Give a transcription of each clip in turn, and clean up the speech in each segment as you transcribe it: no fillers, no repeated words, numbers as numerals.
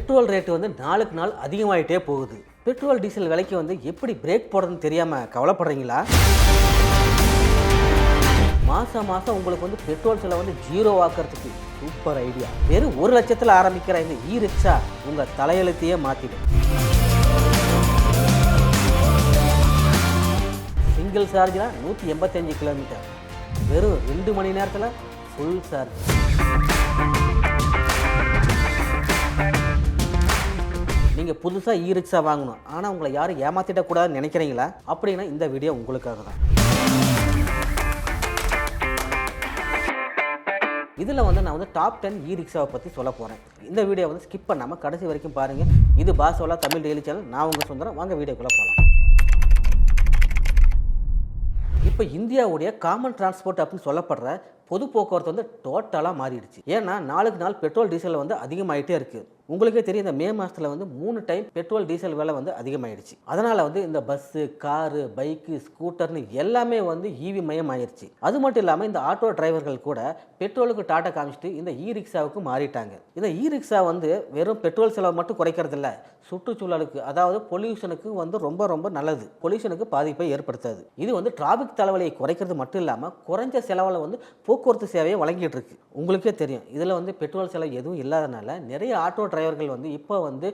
Petrol rate வந்து நாளுக்கு நாள் அதிகமாகிட்டே போகுது. பெட்ரோல் டீசல் விலைக்கு வந்து எப்படி பிரேக் போடுறதுன்னு தெரியாமல் கவலைப்படுறீங்களா? மாதம் உங்களுக்கு வந்து பெட்ரோல் செலவு வந்து ஜீரோ ஆக்கிறதுக்கு சூப்பர் ஐடியா. வெறும் 1 லட்சத்தில் ஆரம்பிக்கிற இந்த ரிக்ஷா உங்கள் தலையெழுத்தையே மாற்றிடும். சிங்கிள் சார்ஜ்னா 185 கிலோமீட்டர், வெறும் 2 மணி நேரத்தில் ஃபுல் சார்ஜ். நீங்கள் புதுசாக ரிக்ஷா வாங்கணும், ஆனால் உங்களை யாரும் ஏமாற்றிடக்கூடாதுன்னு நினைக்கிறீங்களா? அப்படின்னா இந்த வீடியோ உங்களுக்காக தான். இதில் வந்து நான் வந்து டாப் 10 ரிக்ஷாவை பற்றி சொல்ல போகிறேன். இந்த வீடியோ வந்து ஸ்கிப் பண்ணாமல் கடைசி வரைக்கும் பாருங்கள். இது பாசோலா தமிழ் டெய்லி சேனல். நான் உங்கள் சுந்தரம். வாங்க வீடியோக்குள்ளே போகலாம். இப்போ இந்தியாவுடைய காமன் டிரான்ஸ்போர்ட் அப்படின்னு சொல்லப்படுற பொது போக்குவரத்து வந்து டோட்டலாக மாறிடுச்சு. ஏன்னா நாளுக்கு நாள் பெட்ரோல் டீசல் வந்து அதிகமாகிட்டே இருக்குது. உங்களுக்கே தெரியும், இந்த மே மாதத்தில் வந்து 3 டைம் பெட்ரோல் டீசல் விலை வந்து அதிகமாகிடுச்சு. அதனால் வந்து இந்த பஸ்ஸு, காரு, பைக்கு, ஸ்கூட்டர்னு எல்லாமே வந்து ஈவி மயம் ஆயிடுச்சு. அது மட்டும் இல்லாமல் இந்த ஆட்டோ டிரைவர்கள் கூட பெட்ரோலுக்கு டாட்டா காமிச்சிட்டு இந்த ரிக்ஷாவுக்கு மாறிட்டாங்க. இந்த ரிக்ஷா வந்து வெறும் பெட்ரோல் செலவு மட்டும் குறைக்கிறதில்ல, சுற்றுச்சூழலுக்கு அதாவது பொல்யூஷனுக்கு வந்து ரொம்ப நல்லது. பொல்யூஷனுக்கு பாதிப்பை ஏற்படுத்தாது. இது வந்து டிராபிக் தலைவலியை குறைக்கிறது மட்டும் இல்லாமல் குறைஞ்ச செலவில் வந்து போக்குவரத்து சேவையை வழங்கிட்டு இருக்கு. உங்களுக்கே தெரியும், இதில் வந்து பெட்ரோல் செலவு எதுவும் இல்லாதனால நிறைய ஆட்டோ டிரைவர்கள் வந்து இப்போ வந்து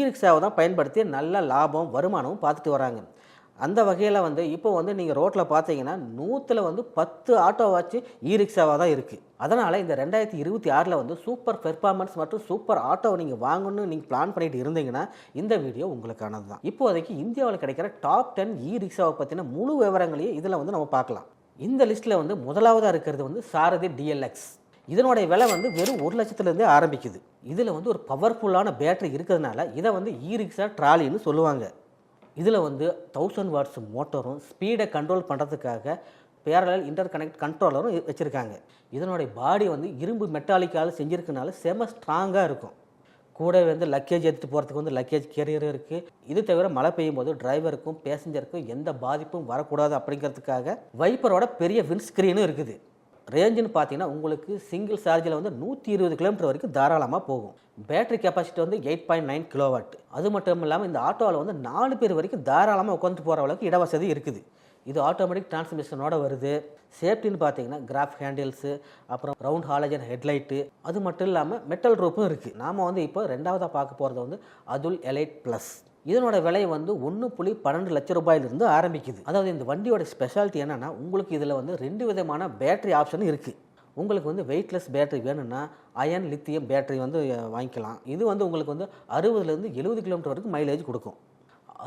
ரிக்ஷாவை தான் பயன்படுத்தி நல்ல லாபம் வருமானமும் பார்த்துட்டு வராங்க. அந்த வகையில் வந்து இப்போ வந்து நீங்கள் ரோட்டில் பார்த்தீங்கன்னா 100ல் வந்து 10 ஆட்டோவாச்சு ரிக்ஷாவாக தான் இருக்குது. அதனால் இந்த 2026 வந்து சூப்பர் பெர்ஃபார்மன்ஸ் மற்றும் சூப்பர் ஆட்டோவை நீங்கள் வாங்கணும்னு நீங்கள் பிளான் பண்ணிட்டு இருந்தீங்கன்னா இந்த வீடியோ உங்களுக்கானது தான். இப்போதைக்கு இந்தியாவில் கிடைக்கிற டாப் 10 ரிக்ஷாவை பற்றின முழு விவரங்களையும் இதில் வந்து நம்ம பார்க்கலாம். இந்த லிஸ்ட்டில் வந்து முதலாவதாக இருக்கிறது வந்து சாரதி DLX. இதனுடைய விலை வந்து வெறும் 1 லட்சத்துலேருந்தே ஆரம்பிக்குது. இதில் வந்து ஒரு பவர்ஃபுல்லான பேட்டரி இருக்கிறதுனால இதை வந்து ரிக்ஷா ட்ராலின்னு சொல்லுவாங்க. இதில் வந்து 1000 வாட்ஸ் மோட்டரும் ஸ்பீடை கண்ட்ரோல் பண்ணுறதுக்காக பேரலல் இன்டர் கனெக்ட் கண்ட்ரோலரும் வச்சுருக்காங்க. இதனுடைய பாடி வந்து இரும்பு மெட்டாலிக்கால் செஞ்சுருக்கனால செம ஸ்ட்ராங்காக இருக்கும். கூட வந்து லக்கேஜ் எடுத்துகிட்டு போகிறதுக்கு வந்து லக்கேஜ் கேரியரும் இருக்குது. இது தவிர மழை பெய்யும் போது டிரைவருக்கும் பேசஞ்சருக்கும் எந்த பாதிப்பும் வரக்கூடாது அப்படிங்கிறதுக்காக வைப்பரோட பெரிய விண்ட்ஸ்க்ரீனும் இருக்குது. ரேஞ்சுன்னு பார்த்தீங்கன்னா உங்களுக்கு சிங்கிள் சார்ஜில் வந்து 120 கிலோமீட்டர் வரைக்கும் தாராளமாக போகும். பேட்டரி கெப்பாசிட்டி வந்து 8.9 கிலோவாட். அது மட்டும் இல்லாமல் இந்த ஆட்டோவில் வந்து 4 பேர் வரைக்கும் தாராளமாக உட்காந்து போகிற அளவுக்கு இடவசதி இருக்குது. இது ஆட்டோமேட்டிக் டிரான்ஸ்மிஷனோட வருது. சேஃப்டின்னு பார்த்தீங்கன்னா கிராஃப் ஹேண்டில்ஸு, அப்புறம் ரவுண்ட் ஹாலஜன் ஹெட்லைட்டு, அது மட்டும் இல்லாமல் மெட்டல் ரூப்பும் இருக்குது. நாம் வந்து இப்போ 2ஆவதாக பார்க்க போகிறது வந்து அதுல் எலைட் ப்ளஸ். இதனோட விலை வந்து 1.12 லட்சம் ரூபாயிலிருந்து ஆரம்பிக்குது. அதாவது இந்த வண்டியோட ஸ்பெஷாலிட்டி என்னென்னா, உங்களுக்கு இதில் வந்து 2 விதமான பேட்டரி ஆப்ஷனும் இருக்குது. உங்களுக்கு வந்து வெயிட்லெஸ் பேட்டரி வேணும்னா அயன் லித்தியம் பேட்டரி வந்து வாங்கிக்கலாம். இது வந்து உங்களுக்கு வந்து 60லேருந்து 70 கிலோமீட்டர் வரைக்கும் மைலேஜ் கொடுக்கும்.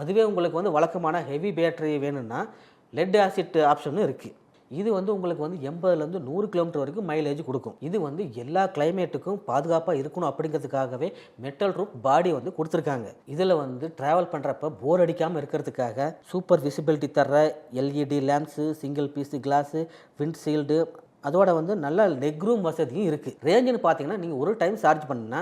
அதுவே உங்களுக்கு வந்து வழக்கமான ஹெவி பேட்டரி வேணும்னா லெட் ஆசிட் ஆப்ஷனும் இருக்குது. இது வந்து உங்களுக்கு வந்து 80லேருந்து 100 கிலோமீட்டர் வரைக்கும் மைலேஜ் கொடுக்கும். இது வந்து எல்லா கிளைமேட்டுக்கும் பாதுகாப்பாக இருக்கணும் அப்படிங்கிறதுக்காகவே மெட்டல் ரூப் பாடி வந்து கொடுத்துருக்காங்க. இதில் வந்து ட்ராவல் பண்ணுறப்ப போர் அடிக்காமல் இருக்கிறதுக்காக சூப்பர் விசிபிலிட்டி தர்ற LED lamps, single piece glass, windshield, அதோட வந்து நல்ல லெக் ரூம் வசதியும் இருக்குது. ரேஞ்சுன்னு பார்த்தீங்கன்னா நீங்கள் ஒரு டைம் சார்ஜ் பண்ணினா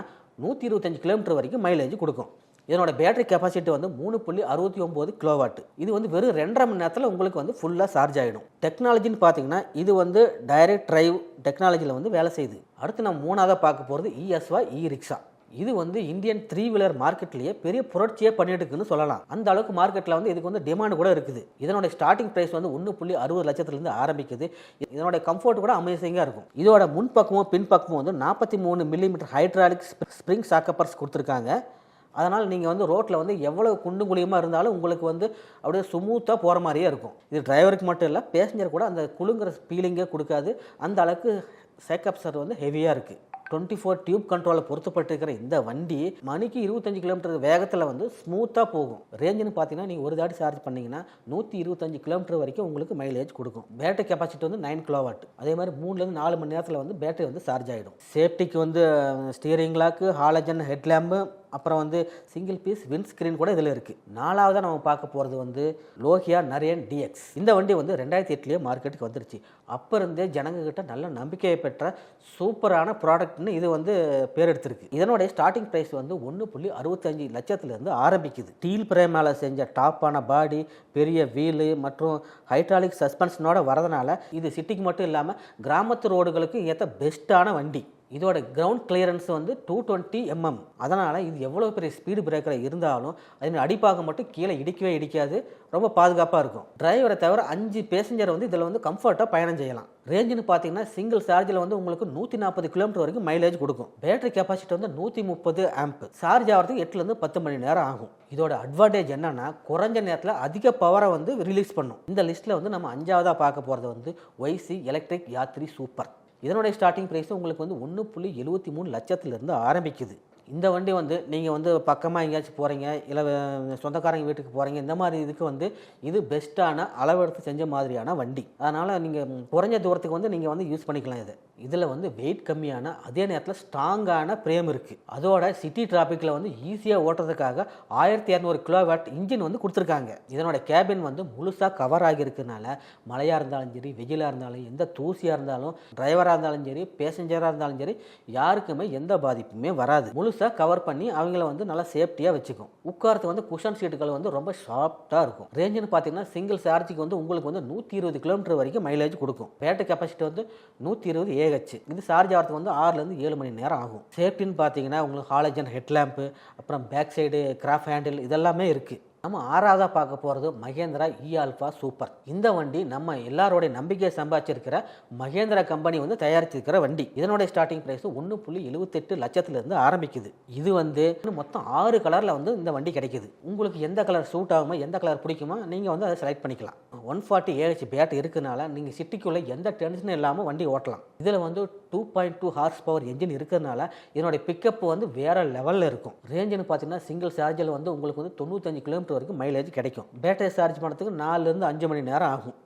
125 கிலோமீட்டர் வரைக்கும் மைலேஜ் கொடுக்கும். இதனோட பேட்டரி கெப்பாசிட்டி வந்து 3.69 கிலோவாட். இது வந்து வெறும் 2.5 மணி நேரத்தில் உங்களுக்கு வந்து ஃபுல்லாக சார்ஜ் ஆகிடும். டெக்னாலஜின்னு பார்த்தீங்கன்னா இது வந்து டைரக்ட் டிரைவ் டெக்னாலஜியில் வந்து வேலை செய்யுது. அடுத்து நம்ம 3ஆவதாக பார்க்க போகிறது ESY ரிக்ஷா. இது வந்து இந்தியன் 3 வீலர் மார்க்கெட்லேயே பெரிய புரட்சியே பண்ணிட்டு இருக்குன்னு சொல்லலாம். அந்த அளவுக்கு மார்க்கெட்டில் வந்து இதுக்கு வந்து டிமாண்ட் கூட இருக்குது. இதனோட ஸ்டார்டிங் ப்ரைஸ் வந்து 1.60 லட்சத்துலேருந்து ஆரம்பிக்குது. இதனோட கம்ஃபர்ட் கூட அமேசிங்காக இருக்கும். இதோட முன்பக்கமும் பின்பக்கமும் வந்து 43 மில்லிமீட்டர் ஹைட்ராலிக் ஸ்ப்ரிங் ஷாக்கப்பர்ஸ் கொடுத்துருக்காங்க. அதனால் நீங்கள் வந்து ரோட்டில் வந்து எவ்வளோ குண்டும் குழியுமாக இருந்தாலும் உங்களுக்கு வந்து அப்படியே ஸ்மூத்தாக போகிற மாதிரியே இருக்கும். இது டிரைவருக்கு மட்டும் இல்லை, பேசஞ்சர் கூட அந்த குழுங்கிற ஃபீலிங்கே கொடுக்காது. அந்த அளவுக்கு சேக்கப்சர் வந்து ஹெவியாக இருக்குது. 24 டியூப் கண்ட்ரோலில் பொருத்தப்பட்டிருக்கிற இந்த வண்டி மணிக்கு 25 கிலோமீட்டர் வேகத்தில் வந்து ஸ்மூத்தாக போகும். ரேஞ்சுன்னு பார்த்தீங்கன்னா நீங்கள் ஒரு தாடி சார்ஜ் பண்ணிங்கன்னா 125 கிலோமீட்டர் வரைக்கும் உங்களுக்கு மைலேஜ் கொடுக்கும். பேட்டரி கெப்பாசிட்டி வந்து 9 கிலோவாட். அதே மாதிரி 3லேருந்து 4 மணி நேரத்தில் வந்து பேட்டரி வந்து சார்ஜ் ஆகிடும். சேஃப்டிக்கு வந்து ஸ்டீரிங் லாக்கு, ஹாலஜன் ஹெட்லேம்பு, அப்புறம் வந்து சிங்கிள் பீஸ் விண்ட் ஸ்க்ரீன் கூட இதில் இருக்குது. 4ஆவதாக நம்ம பார்க்க போகிறது வந்து லோகியா நரியன் DX. இந்த வண்டி வந்து 2008 மார்க்கெட்டுக்கு வந்துருச்சு. அப்போ இருந்தே ஜனங்கக்கிட்ட நல்ல நம்பிக்கையை பெற்ற சூப்பரான ப்ராடக்ட்னு இது வந்து பேர் எடுத்திருக்கு. இதனுடைய ஸ்டார்டிங் ப்ரைஸ் வந்து 1.65 லட்சத்துலேருந்து ஆரம்பிக்குது. ஸ்டீல் பிரேமால் செஞ்ச டாப்பான பாடி, பெரிய வீலு மற்றும் ஹைட்ராலிக் சஸ்பென்ஷனோட வரதுனால இது சிட்டிக்கு மட்டும் இல்லாமல் கிராமத்து ரோடுகளுக்கு ஏற்ற பெஸ்ட்டான வண்டி. இதோட கிரவுண்ட் கிளியரன்ஸ் வந்து 220 mm. அதனால் இது எவ்வளோ பெரிய ஸ்பீடு பிரேக்கர் இருந்தாலும் அதன் அடிப்பாக மட்டும் கீழே இடிக்கவே இடிக்காது, ரொம்ப பாதுகாப்பாக இருக்கும். டிரைவரை தவிர 5 பேசஞ்சர் வந்து இதில் வந்து கம்ஃபர்ட்டாக பயணம் செய்யலாம். ரேஞ்சுன்னு பார்த்தீங்கன்னா சிங்கிள் சார்ஜில் வந்து உங்களுக்கு 140 கிலோமீட்டர் வரைக்கும் மைலேஜ் கொடுக்கும். பேட்டரி கெப்பாசிட்டி வந்து 130 ஆம்ப். சார்ஜ் ஆகிறதுக்கு 8லேருந்து 10 மணி நேரம் ஆகும். இதோட அட்வான்டேஜ் என்னன்னா குறைஞ்ச நேரத்தில் அதிக பவரை வந்து ரிலீஸ் பண்ணும். இந்த லிஸ்ட்டில் வந்து நம்ம 5ஆவதாக பார்க்க போகிறது வந்து YC எலக்ட்ரிக் யாத்ரி சூப்பர். இதனுடைய ஸ்டார்டிங் ப்ரைஸ் உங்களுக்கு வந்து 1.73 லட்சத்திலிருந்து ஆரம்பிக்குது. இந்த வண்டி வந்து நீங்கள் வந்து பக்கமாக எங்கேயாச்சும் போகிறீங்க, இல்லை சொந்தக்காரங்க வீட்டுக்கு போகிறீங்க, இந்த மாதிரி இதுக்கு வந்து இது பெஸ்ட்டான அளவெடுத்து செஞ்ச மாதிரியான வண்டி. அதனால் நீங்கள் குறைஞ்ச தூரத்துக்கு வந்து நீங்கள் வந்து யூஸ் பண்ணிக்கலாம். இதில் வந்து வெயிட் கம்மியான அதே நேரத்தில் ஸ்ட்ராங்கான பிரேம் இருக்குது. அதோட சிட்டி டிராஃபிக்கில் வந்து ஈஸியாக ஓட்டுறதுக்காக 1200 கிலோவாட் இன்ஜின் வந்து கொடுத்துருக்காங்க. இதனோட கேபின் வந்து முழுசாக கவர் ஆகியிருக்கிறதுனால மழையாக இருந்தாலும் சரி, வெயிலாக இருந்தாலும், எந்த தூசியாக இருந்தாலும், டிரைவராக இருந்தாலும் சரி, பேசஞ்சராக இருந்தாலும் சரி, யாருக்குமே எந்த பாதிப்புமே வராது. முழுசாக கவர் பண்ணி அவங்கள வந்து நல்லா சேஃப்டியாக வச்சுக்கும். உட்காரத்துக்கு வந்து குஷன் சீட்டுகள் வந்து ரொம்ப ஷார்ப்டாக இருக்கும். ரேஞ்சுன்னு பார்த்தீங்கன்னா சிங்கிள் சார்ஜுக்கு வந்து உங்களுக்கு வந்து 120 கிலோமீட்டர் வரைக்கும் மைலேஜ் கொடுக்கும். பேட்டரி கெப்பாசிட்டி வந்து 120 AH. இது சார்ஜ் ஆகிறதுக்கு வந்து 6லேருந்து 7 மணி நேரம் ஆகும். சேஃப்டின்னு பார்த்தீங்கன்னா உங்களுக்கு ஹாலஜன் ஹெட்லாம்ப்பு, அப்புறம் பேக் சைடு கிராஃப் ஹேண்டில் இதெல்லாமே இருக்குது. நம்ம 6ஆவதாக பார்க்க போகிறது மகேந்திரா E-Alpha சூப்பர். இந்த வண்டி நம்ம எல்லாரோடைய நம்பிக்கையை சம்பாதிச்சிருக்கிற மகேந்திரா கம்பெனி வந்து தயாரிச்சிருக்கிற வண்டி. இதனுடைய ஸ்டார்டிங் ப்ரைஸ் 1.78 லட்சத்திலிருந்து ஆரம்பிக்குது. இது வந்து மொத்தம் 6 கலரில் வந்து இந்த வண்டி கிடைக்குது. உங்களுக்கு எந்த கலர் சூட் ஆகுமோ, எந்த கலர் பிடிக்குமோ நீங்கள் வந்து அதை செலக்ட் பண்ணிக்கலாம். 140 AH பேட்டரி இருக்கனால நீங்கள் சிட்டிக்குள்ளே எந்த டென்ஷனும் இல்லாமல் வண்டி ஓட்டலாம். இதில் வந்து 2.2 ஹார்ஸ் பவர் என்ஜின் இருக்கிறதுனால இதனுடைய பிக்கப் வந்து வேறு லெவலில் இருக்கும். ரேஞ்சுன்னு பார்த்தீங்கன்னா சிங்கிள் சார்ஜில் வந்து உங்களுக்கு வந்து 95 கிலோமீட்டர் வரைக்கும் மைலேஜ் கிடைக்கும். பேட்டரி சார்ஜ் பண்ணுறதுக்கு 4லேருந்து 5 மணி நேரம் ஆகும்.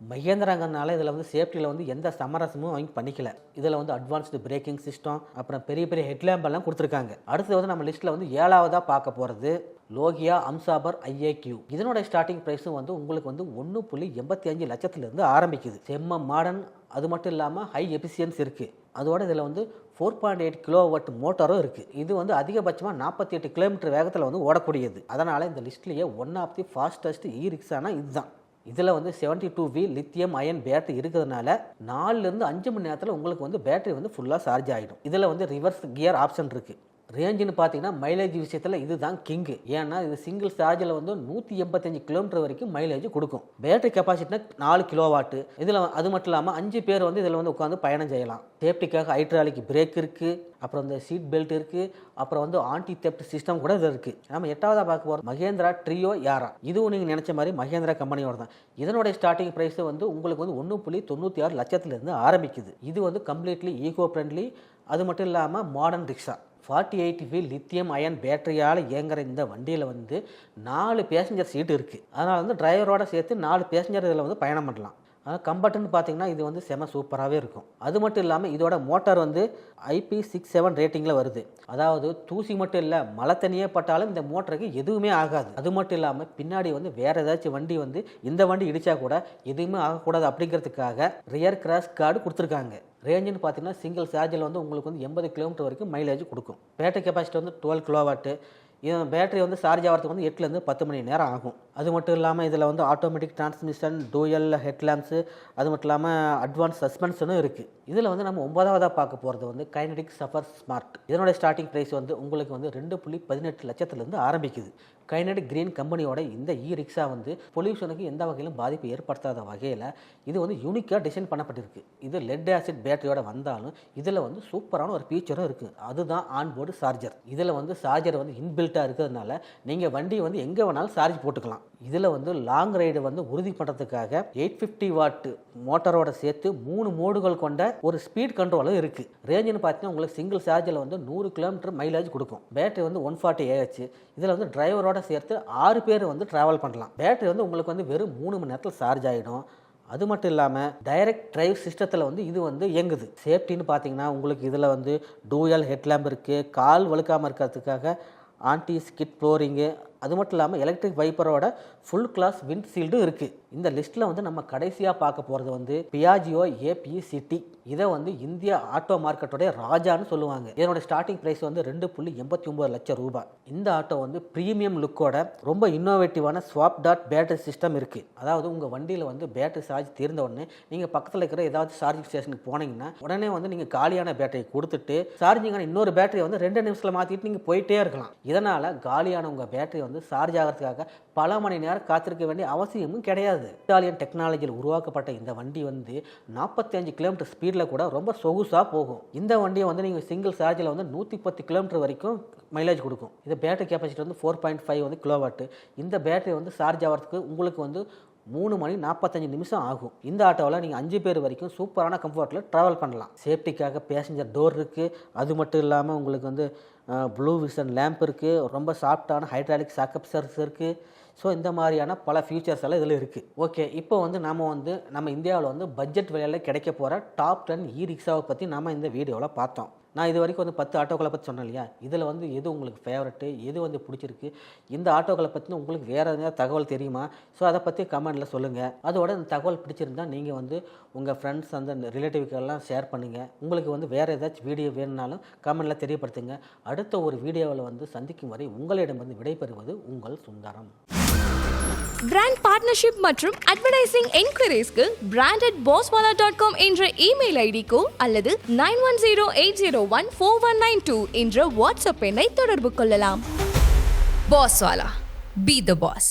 மகேந்திராங்கனால இதில் வந்து சேஃப்டியில் வந்து எந்த சமரசமும் வாங்கி பண்ணிக்கல. இதில் வந்து அட்வான்ஸ்டு பிரேக்கிங் சிஸ்டம், அப்புறம் பெரிய பெரிய ஹெட்லாம்ப் எல்லாம் கொடுத்துருக்காங்க. அடுத்து வந்து நம்ம லிஸ்ட்டில் வந்து 7ஆவதாக பார்க்க போகிறது லோகியா அம்சாபர் IAQ. இதனோட ஸ்டார்டிங் ப்ரைஸும் வந்து உங்களுக்கு வந்து 1.85 லட்சத்திலிருந்து ஆரம்பிக்குது. செம்ம மாடர்ன், அது மட்டும் இல்லாமல் ஹை எஃபிஷியன்ஸ் இருக்குது. அதோட இதில் வந்து 4.8 கிலோவாட் மோட்டாரும் இருக்குது. இது வந்து அதிகபட்சமாக 48 கிலோமீட்டர் வேகத்தில் வந்து ஓடக்கூடியது. அதனால் இந்த லிஸ்ட்லேயே ஒன் ஆஃப் தி ஃபாஸ்டஸ்ட் ரிக்ஷானா இதுதான். இதில் வந்து 72V லித்தியம் அயன் பேட்டரி இருக்கிறதுனால 4லேருந்து 5 மணி நேரத்தில் உங்களுக்கு வந்து பேட்டரி வந்து ஃபுல்லாக சார்ஜ் ஆகிடும். இதில் வந்து ரிவர்ஸ் கியர் ஆப்ஷன் இருக்குது. ரேஞ்சுன்னு பார்த்தீங்கன்னா மைலேஜ் விஷயத்தில் இதுதான் கிங்கு. ஏன்னா இது சிங்கிள் சார்ஜில் வந்து 185 கிலோமீட்டர் வரைக்கும் மைலேஜ் கொடுக்கும். பேட்டரி கெப்பாசிட்டினா 4 கிலோவாட்டு. இதில் அது மட்டும் இல்லாமல் 5 பேர் வந்து இதில் வந்து உட்காந்து பயணம் செய்யலாம். சேஃப்டிக்காக ஹைட்ராலிக் பிரேக் இருக்குது, அப்புறம் இந்த சீட் பெல்ட் இருக்குது, அப்புறம் வந்து ஆன்டி தெப்ட் சிஸ்டம் கூட இது இருக்குது. நம்ம 8ஆவதாக பார்க்க போகிறோம் மகேந்திரா ட்ரியோ யாரா. இதுவும் நீங்கள் நினச்ச மாதிரி மகேந்திரா கம்பெனியோட தான். இதனுடைய ஸ்டார்டிங் ப்ரைஸ் வந்து உங்களுக்கு வந்து 1.96 லட்சத்திலிருந்து ஆரம்பிக்குது. இது வந்து கம்ப்ளீட்லி ஈகோ ஃப்ரெண்ட்லி, அது மட்டும் இல்லாமல் modern rickshaw. 48V lithium ion பேட்டரியால் இயங்குற இந்த வண்டியில் வந்து 4 பேசஞ்சர் சீட்டு இருக்குது. அதனால் வந்து டிரைவரோட சேர்த்து 4 பேசஞ்சர் இதில் வந்து பயணம் பண்ணலாம். ஆனால் கம்பர்ட்னு பார்த்தீங்கன்னா இது வந்து செம சூப்பராகவே இருக்கும். அது மட்டும் இல்லாமல் இதோட மோட்டார் வந்து IP67 ரேட்டிங்கில் வருது. அதாவது தூசி மட்டும் இல்லை, மழை தண்ணியே பட்டாலும் இந்த மோட்டருக்கு எதுவுமே ஆகாது. அது மட்டும் இல்லாமல் பின்னாடி வந்து வேறு ஏதாச்சும் வண்டி வந்து இந்த வண்டி இடித்தா கூட எதுவுமே ஆகக்கூடாது அப்படிங்கிறதுக்காக ரியர் கிராஷ் கார்டு கொடுத்துருக்காங்க. ரேஞ்சுன்னு பார்த்தீங்கன்னா சிங்கிள் சார்ஜில் வந்து உங்களுக்கு வந்து 80 கிலோமீட்டர் வரைக்கும் மைலேஜ் கொடுக்கும். பேட்டரி கெப்பாசிட்டி வந்து 12 கிலோவாட்டு. பேட்டரி வந்து சார்ஜ் ஆகிறதுக்கு வந்து 8லேருந்து 10 மணி நேரம் ஆகும். அது மட்டும் இல்லாமல் இதில் வந்து ஆட்டோமேட்டிக் டிரான்ஸ்மிஷன், டூயல் ஹெட்லாம்ப்ஸு, அது மட்டும் இல்லாமல் அட்வான்ஸ் சஸ்பென்ஷனும் இருக்குது. இதில் வந்து நம்ம 9ஆவதாக பார்க்க போகிறது வந்து கைனடிக் சஃபர் ஸ்மார்ட். இதனுடைய ஸ்டார்டிங் ப்ரைஸ் வந்து உங்களுக்கு வந்து 2.18 லட்சத்திலிருந்து ஆரம்பிக்குது. கைனடிக் கிரீன் கம்பெனியோட இந்த ரிக்ஷா வந்து பொல்யூஷனுக்கு எந்த வகையிலும் பாதிப்பு ஏற்படுத்தாத வகையில் இது வந்து யூனிக்காக டிசைன் பண்ணப்பட்டிருக்கு. இது லெட் ஆசிட் பேட்டரியோட வந்தாலும் இதில் வந்து சூப்பரான ஒரு ஃபீச்சரும் இருக்குது. அதுதான் ஆன்போர்டு சார்ஜர். இதில் வந்து சார்ஜர் வந்து இன்பில்ட்டாக இருக்கிறதுனால நீங்கள் வண்டியை வந்து எங்கே வேணாலும் சார்ஜ் போட்டுக்கலாம். இதில் வந்து லாங் ரைடு வந்து உறுதி பண்ணுறதுக்காக 850 வாட் மோட்டரோட சேர்த்து 3 மோடுகள் கொண்ட ஒரு ஸ்பீட் கண்ட்ரோலும் இருக்குது. ரேஞ்சுன்னு பார்த்தீங்கன்னா உங்களுக்கு சிங்கிள் சார்ஜில் வந்து 100 கிலோமீட்டர் மைலேஜ் கொடுக்கும். பேட்டரி வந்து 140 AH. இதில் வந்து டிரைவரோட சேர்த்து 6 பேர் வந்து ட்ராவல் பண்ணலாம். பேட்டரி வந்து உங்களுக்கு வந்து வெறும் 3 மணி நேரத்தில் சார்ஜ் ஆகிடும். அது மட்டும் இல்லாமல் டைரக்ட் டிரைவ் சிஸ்டத்தில் வந்து இது வந்து இயங்குது. சேஃப்டின்னு பார்த்தீங்கன்னா உங்களுக்கு இதில் வந்து டூயல் ஹெட்லாம்ப் இருக்குது. கால் வழுக்காமல் இருக்கிறதுக்காக ஆன்டி ஸ்கிட் ஃப்ளோரிங்கு, அது மட்டும் இல்லாமல் எலக்ட்ரிக் வைப்பரோட ஃபுல் கிளாஸ் விண்ட் ஷீல்டும் இருக்குது. இந்த லிஸ்ட்டில் வந்து நம்ம கடைசியாக பார்க்க போகிறது வந்து பியாஜியோ APCT. இதை வந்து இந்திய ஆட்டோ மார்க்கெட்டோடைய ராஜான்னு சொல்லுவாங்க. இதனோட ஸ்டார்டிங் ப்ரைஸ் வந்து 2.89 லட்சம் ரூபாய். இந்த ஆட்டோ வந்து ப்ரீமியம் லுக்கோட ரொம்ப இன்னோவேட்டிவான ஸ்வாப் டாட் பேட்டரி சிஸ்டம் இருக்குது. அதாவது உங்கள் வண்டியில் வந்து பேட்டரி சார்ஜ் தீர்ந்த உடனே நீங்கள் பக்கத்தில் இருக்கிற ஏதாவது சார்ஜிங் ஸ்டேஷனுக்கு போனீங்கன்னா உடனே வந்து நீங்கள் காலியான பேட்டரி கொடுத்துட்டு சார்ஜிங்கான இன்னொரு பேட்டரியை வந்து 2 நிமிஷத்தில் மாற்றிட்டு நீங்கள் போயிட்டே இருக்கலாம். இதனால் காலியான உங்கள் பேட்டரி வந்து சார்ஜ் ஆகிறதுக்காக பல மணி நேரம் காத்திருக்க வேண்டிய அவசியமும் கிடையாது. இத்தாலியன் டெக்னாலஜியில் உருவாக்கப்பட்ட இந்த வண்டி வந்து 45 கிலோமீட்டர் ஸ்பீடில் கூட ரொம்ப சொகுசாக போகும். இந்த வண்டியை வந்து நீங்கள் சிங்கிள் சார்ஜில் வந்து 110 கிலோமீட்டர் வரைக்கும் மைலேஜ் கொடுக்கும். இது பேட்டரி கெப்பாசிட்டி வந்து 4.5 வந்து கிலோவாட்டு. இந்த பேட்டரி வந்து சார்ஜ் ஆகிறதுக்கு உங்களுக்கு வந்து 3 மணி 45 நிமிஷம் ஆகும். இந்த ஆட்டோவில் நீங்கள் 5 பேர் வரைக்கும் சூப்பரான கம்ஃபர்ட்டில் ட்ராவல் பண்ணலாம். சேஃப்டிக்காக பேசஞ்சர் டோர் இருக்குது. அது மட்டும் இல்லாமல் உங்களுக்கு வந்து ப்ளூ விஷன் லேம்ப் இருக்குது. ரொம்ப சாஃப்டான ஹைட்ராலிக் சாக்கப் சர்ஸ் இருக்குது. ஸோ இந்த மாதிரியான பல ஃபியூச்சர்ஸ் எல்லாம் இதில் இருக்குது. ஓகே, இப்போ வந்து நம்ம இந்தியாவில் வந்து பட்ஜெட் விலையில் கிடைக்க போகிற டாப் 10 இ-ரிக்ஷாவை பற்றி நம்ம இந்த வீடியோவில் பார்த்தோம். நான் இது வரைக்கும் வந்து 10 ஆட்டோக்களை பற்றி சொன்னேன் இல்லையா? இதில் வந்து எது உங்களுக்கு ஃபேவரட்டு, எது வந்து பிடிச்சிருக்கு, இந்த ஆட்டோக்களை பற்றி உங்களுக்கு வேறு எதாவது தகவல் தெரியுமா? ஸோ அதை பற்றி கமெண்ட்டில் சொல்லுங்கள். அதோட இந்த தகவல் பிடிச்சிருந்தால் நீங்கள் வந்து உங்கள் ஃப்ரெண்ட்ஸ் அந்த ரிலேட்டிவ்க்கெல்லாம் ஷேர் பண்ணுங்கள். உங்களுக்கு வந்து வேறு ஏதாச்சும் வீடியோ வேணுனாலும் கமெண்ட்டில் தெரியப்படுத்துங்க. அடுத்த ஒரு வீடியோவில் வந்து சந்திக்கும் வரை உங்களிடமிருந்து விடைபெறுவது உங்கள் சுந்தரம். பிராண்ட் பார்ட்னர்ஷிப் மற்றும் அட்வர்டைசிங் என்கொயரிஸ்க்கு brand@bosswala.com என்ற இமெயில் ஐடிக்கோ அல்லது 9108014192 என்ற வாட்ஸ்அப் எண்ணை தொடர்பு கொள்ளலாம். Bosswala, be the boss.